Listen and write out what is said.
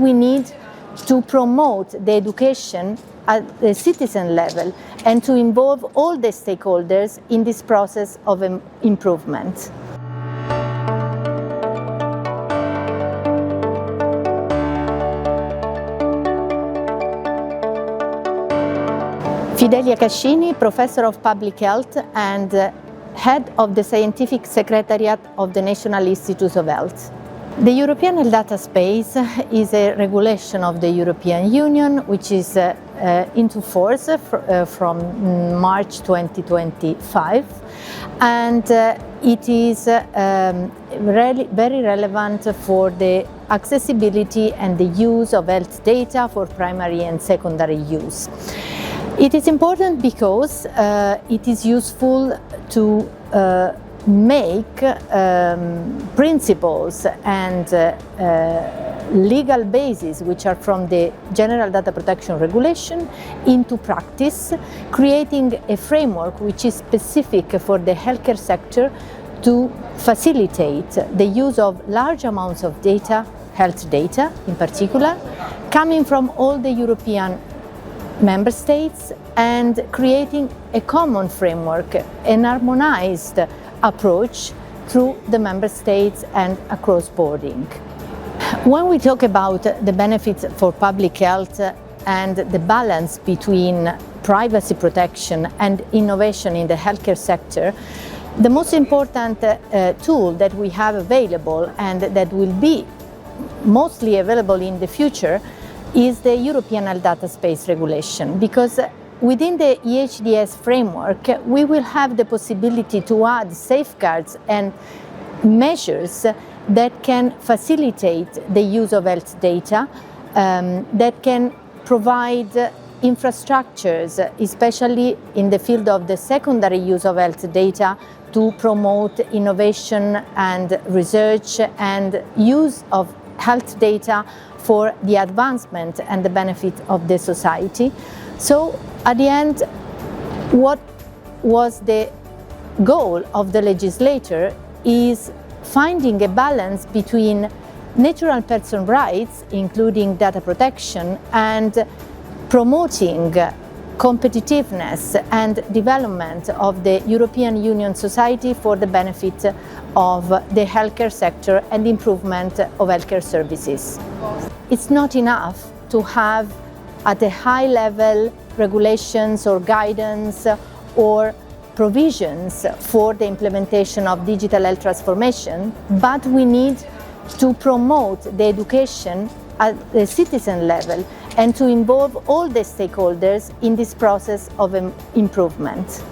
We need to promote the education at the citizen level and to involve all the stakeholders in this process of improvement. Fidelia Cascini, Professor of Public Health and Head of the Scientific Secretariat of the National Institutes of Health. The European Health Data Space is a regulation of the European Union which is into force from March 2025, and it is very relevant for the accessibility and the use of health data for primary and secondary use. It is important because it is useful to make principles and legal basis which are from the General Data Protection Regulation into practice, creating a framework which is specific for the healthcare sector to facilitate the use of large amounts of data, health data in particular, coming from all the European member states, and creating a common framework, an harmonized approach through the member states and across boarding. When we talk about the benefits for public health and the balance between privacy protection and innovation in the healthcare sector, the most important tool that we have available and that will be mostly available in the future is the European Health Data Space Regulation, because within the EHDS framework we will have the possibility to add safeguards and measures that can facilitate the use of health data, that can provide infrastructures, especially in the field of the secondary use of health data, to promote innovation and research and use of health data for the advancement and the benefit of the society. So at the end, what was the goal of the legislator is finding a balance between natural person rights, including data protection, and promoting competitiveness and development of the European Union society for the benefit of the healthcare sector and improvement of healthcare services. It's not enough to have at a high level regulations or guidance or provisions for the implementation of digital health transformation, but we need to promote the education at the citizen level and to involve all the stakeholders in this process of improvement.